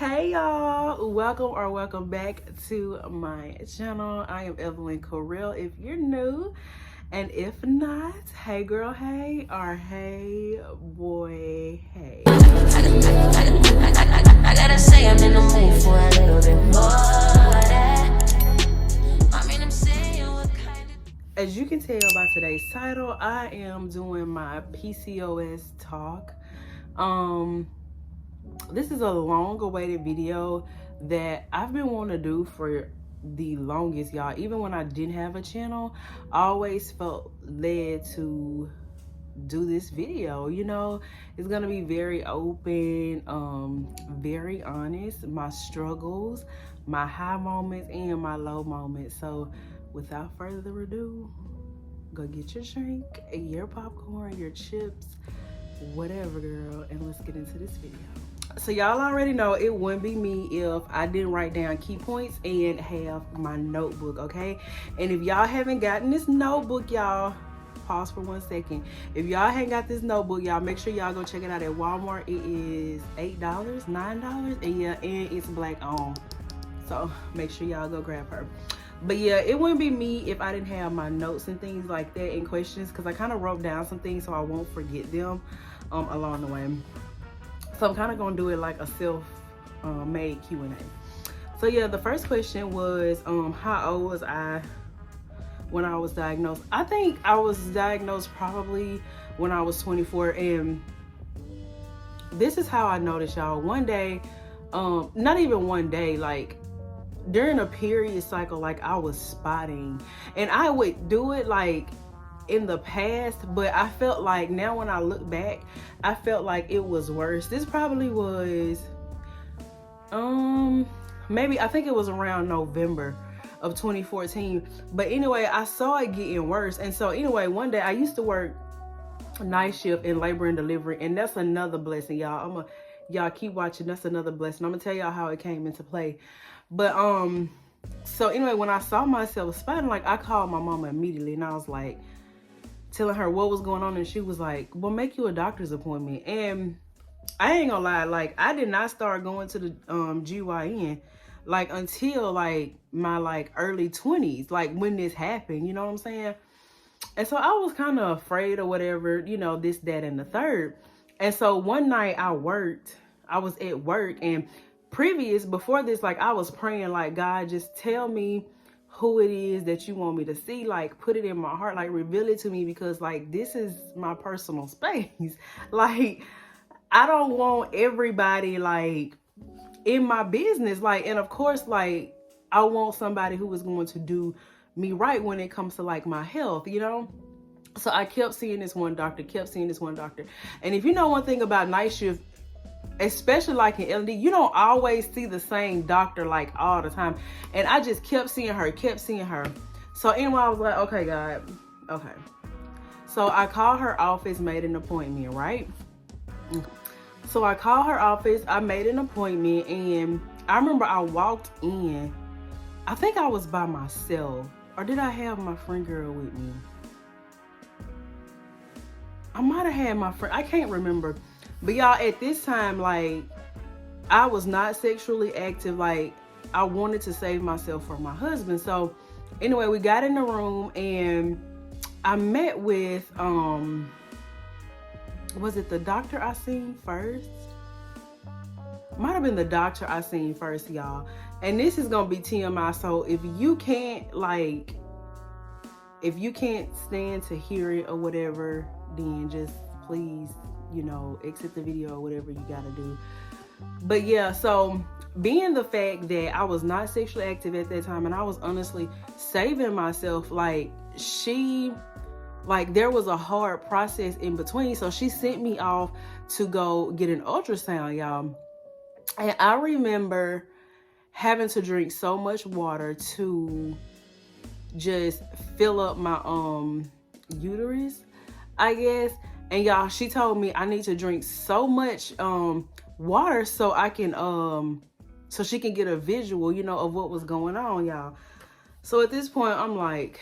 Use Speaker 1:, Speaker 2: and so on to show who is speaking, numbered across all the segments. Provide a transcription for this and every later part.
Speaker 1: Hey y'all, welcome back to my channel. I am Evelyn Correll if you're new, and if not, hey girl hey, or hey boy hey.
Speaker 2: I gotta say I'm in the mood for a little bit more of that. I mean, I'm saying what kind of...
Speaker 1: As you can tell by today's title, I am doing my PCOS talk. This is a long awaited video that I've been wanting to do for the longest, y'all. Even when I didn't have a channel, I always felt led to do this video. You know, it's gonna be very open, very honest, my struggles, my high moments and my low moments. So without further ado, go get your drink, your popcorn, your chips, whatever, girl, and let's get into this video. So y'all already know it wouldn't be me if I didn't write down key points and have my notebook, okay? And if y'all haven't gotten this notebook, y'all, pause for 1 second. If y'all ain't got this notebook, y'all make sure y'all go check it out at Walmart. It is $8, $9, and yeah, and it's black on. So make sure y'all go grab her. But yeah, it wouldn't be me if I didn't have my notes and things like that and questions, because I kind of wrote down some things so I won't forget them along the way. So I'm kind of gonna do it like a self-made Q&A. So yeah, the first question was, how old was I when I was diagnosed? I think I was diagnosed probably when I was 24, and this is how I noticed, y'all. One day, not even one day, like during a period cycle, like I was spotting, and I would do it like in the past, but I felt like now when I look back, I felt like it was worse. This probably was maybe, I think it was around November of 2014. But anyway, I saw it getting worse. And so anyway, one day I used to work night shift in labor and delivery, and that's another blessing, y'all. Y'all keep watching, that's another blessing. I'm gonna tell y'all how it came into play. But so anyway, when I saw myself spotting, like I called my mama immediately, and I was like telling her what was going on, and she was like, well, make you a doctor's appointment. And I ain't gonna lie, like I did not start going to the GYN like until like my like early 20s, like when this happened, you know what I'm saying? And so I was kind of afraid or whatever, you know, this, that, and the third. And so one night I was at work, and before this, like I was praying, like, God, just tell me who it is that you want me to see, like put it in my heart, like reveal it to me, because like this is my personal space. Like I don't want everybody like in my business, like, and of course, like I want somebody who is going to do me right when it comes to like my health, you know? So I kept seeing this one doctor, and if you know one thing about night shift, especially like in LD, you don't always see the same doctor like all the time. And I just kept seeing her. So anyway, I was like, okay, God, okay. So I called her office, made an appointment, right? So I called her office, I made an appointment, and I remember I walked in. I think I was by myself, or did I have my friend girl with me? I might have had my friend, I can't remember. But y'all, at this time, like, I was not sexually active. Like, I wanted to save myself for my husband. So, anyway, we got in the room, and I met with, was it the doctor I seen first? Might have been the doctor I seen first, y'all. And this is gonna be TMI, so if you can't stand to hear it or whatever, then just please, you know, exit the video or whatever you gotta do. But yeah, so being the fact that I was not sexually active at that time, and I was honestly saving myself, like there was a hard process in between. So she sent me off to go get an ultrasound, y'all. And I remember having to drink so much water to just fill up my uterus, I guess. And y'all, she told me I need to drink so much water so I can so she can get a visual, you know, of what was going on, y'all. So at this point, I'm like,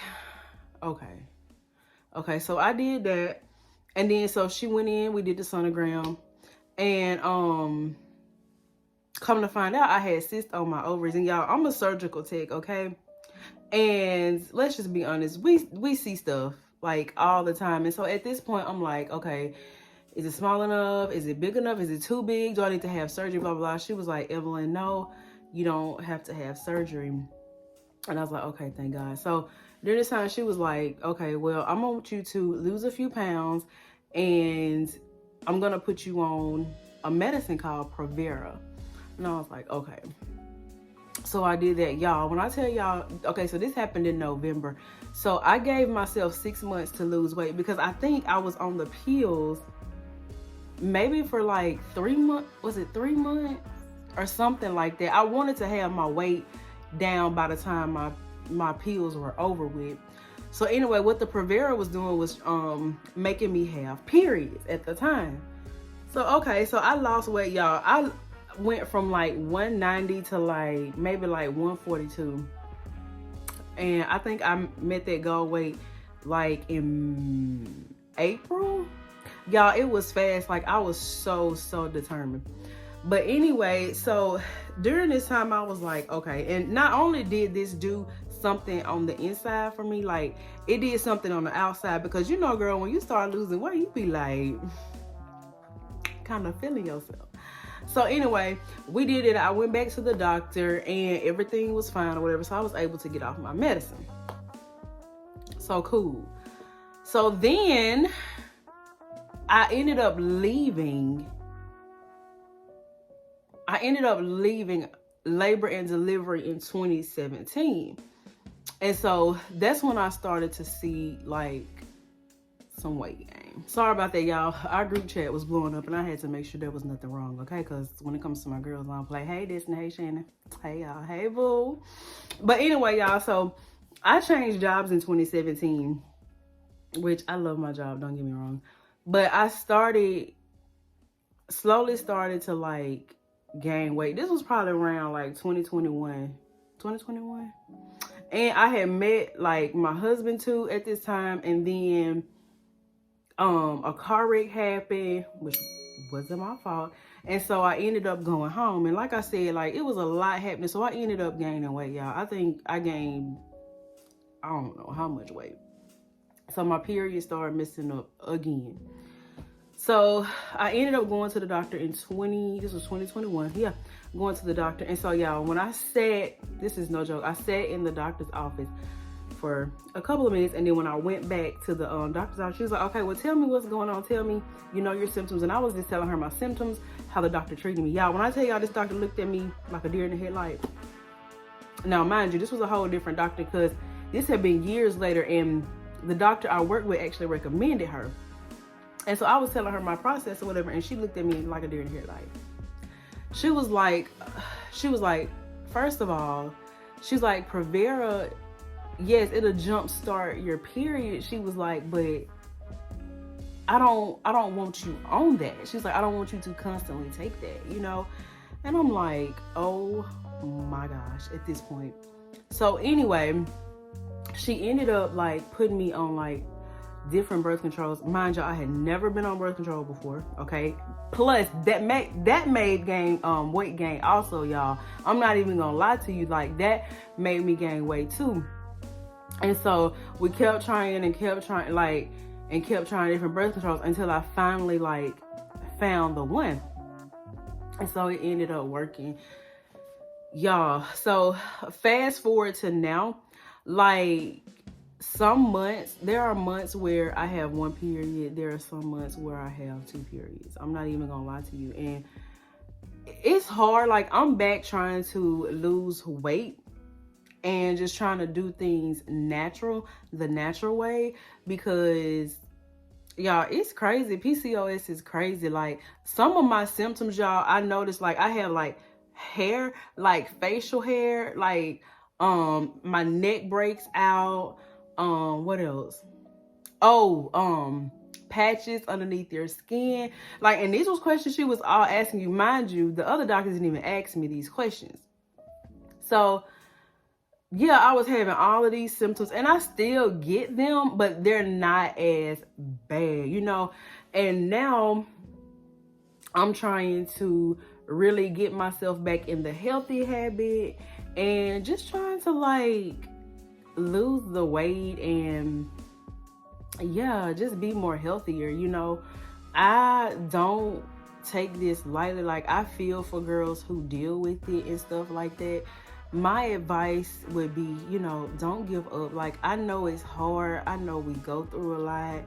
Speaker 1: okay, so I did that. And then so she went in, we did the sonogram, and come to find out, I had cysts on my ovaries. And y'all, I'm a surgical tech, okay? And let's just be honest, we see stuff like all the time. And so at this point, I'm like, okay, is it small enough? Is it big enough? Is it too big? Do I need to have surgery? Blah, blah, blah. She was like, Evelyn, no, you don't have to have surgery. And I was like, okay, thank God. So during this time, she was like, okay, well, I want you to lose a few pounds and I'm going to put you on a medicine called Provera. And I was like, okay. So I did that, y'all. When I tell y'all, okay, so this happened in November. So I gave myself 6 months to lose weight because I think I was on the pills maybe for like 3 months. Was it 3 months or something like that? I wanted to have my weight down by the time my pills were over with. So anyway, what the Provera was doing was making me have periods at the time. So okay, so I lost weight, y'all. I went from like 190 to like maybe like 142. And I think I met that goal weight like in April. Y'all, it was fast. Like I was so determined. But anyway, so during this time I was like, okay, and not only did this do something on the inside for me, like it did something on the outside, because you know, girl, when you start losing weight, you be like kind of feeling yourself. So anyway, we did it. I went back to the doctor and everything was fine or whatever. So I was able to get off my medicine. So cool. So then I ended up leaving labor and delivery in 2017. And so that's when I started to see like some weight gain. Sorry about that, y'all. Our group chat was blowing up and I had to make sure there was nothing wrong, okay? Because when it comes to my girls, I don't play, hey Disney, hey Shannon, hey y'all, hey boo. But anyway, y'all, so I changed jobs in 2017, which I love my job, don't get me wrong. But I slowly started to like gain weight. This was probably around like 2021. And I had met like my husband too at this time, and then a car wreck happened, which wasn't my fault. And so I ended up going home. And like I said, like it was a lot happening. So I ended up gaining weight, y'all. I think I gained, I don't know how much weight. So my period started messing up again. So I ended up going to the doctor in 2021. Yeah, going to the doctor. And so y'all, when I sat, this is no joke, I sat in the doctor's office for a couple of minutes. And then when I went back to the doctor's office, she was like, okay, well, tell me what's going on. Tell me, you know, your symptoms. And I was just telling her my symptoms, how the doctor treated me. Y'all, when I tell y'all this doctor looked at me like a deer in the headlight. Now, mind you, this was a whole different doctor because this had been years later. And the doctor I worked with actually recommended her. And so I was telling her my process or whatever. And she looked at me like a deer in the headlight. She was like, first of all, she's like, Provera, yes, it'll jumpstart your period. She was like, but I don't want you on that. She's like, I don't want you to constantly take that, you know? And I'm like, oh my gosh, at this point. So anyway, she ended up like putting me on like different birth controls. Mind you, I had never been on birth control before, okay? Plus, that made gain weight gain also, y'all. I'm not even gonna lie to you, like that made me gain weight too. And so we kept trying different birth controls until I finally like found the one. And so it ended up working, y'all. So fast forward to now, like some months, there are months where I have one period. There are some months where I have two periods. I'm not even gonna lie to you. And it's hard. Like I'm back trying to lose weight and just trying to do things the natural way, because y'all, it's crazy. PCOS is crazy. Like some of my symptoms, y'all, I noticed like I have like hair, like facial hair, like my neck breaks out. What else? Oh, patches underneath your skin. Like, and these was questions she was all asking you. Mind you, the other doctors didn't even ask me these questions. So yeah, I was having all of these symptoms and I still get them, but they're not as bad, you know? And now I'm trying to really get myself back in the healthy habit and just trying to like lose the weight and yeah, just be more healthier. You know, I don't take this lightly. Like, I feel for girls who deal with it and stuff like that. My advice would be, you know, don't give up. Like, I know it's hard. I know we go through a lot.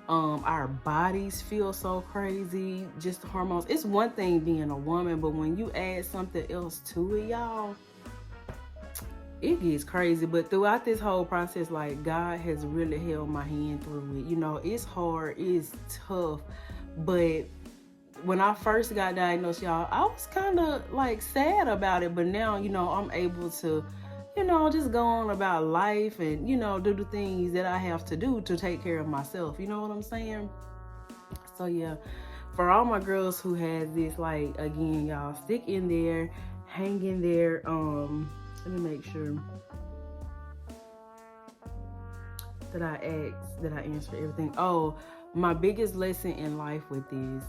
Speaker 1: Our bodies feel so crazy, just the hormones. It's one thing being a woman, but when you add something else to it, y'all, it gets crazy. But throughout this whole process, like, God has really held my hand through it. You know, it's hard, it's tough, but when I first got diagnosed, y'all, I was kind of like sad about it. But now, you know, I'm able to, you know, just go on about life and, you know, do the things that I have to do to take care of myself. You know what I'm saying? So yeah, for all my girls who has this, like, again, y'all, stick in there, hang in there. Let me make sure that I answer everything. Oh, my biggest lesson in life with this.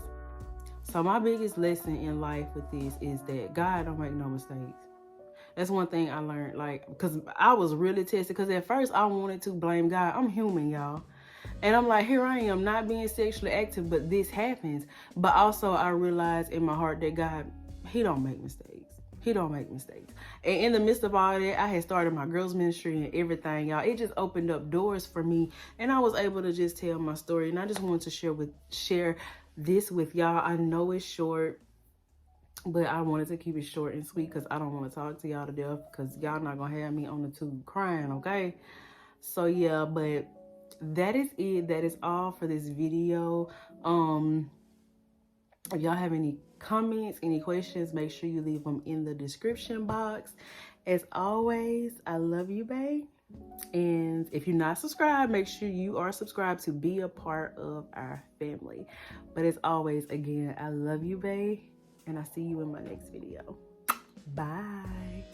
Speaker 1: So my biggest lesson in life with this is that God don't make no mistakes. That's one thing I learned, like, because I was really tested. Because at first I wanted to blame God. I'm human, y'all. And I'm like, here I am, not being sexually active, but this happens. But also I realized in my heart that God, he don't make mistakes. He don't make mistakes. And in the midst of all that, I had started my girls ministry and everything, y'all. It just opened up doors for me. And I was able to just tell my story. And I just wanted to share this with y'all. I know it's short, but I wanted to keep it short and sweet because I don't want to talk to y'all to death because y'all not gonna have me on the tube crying, okay? So yeah, but that is it. That is all for this video. If y'all have any comments, any questions, make sure you leave them in the description box. As always, I love you, babe. And if you're not subscribed, make sure you are subscribed to be a part of our family. But as always, again, I love you, babe. And I'll see you in my next video. Bye.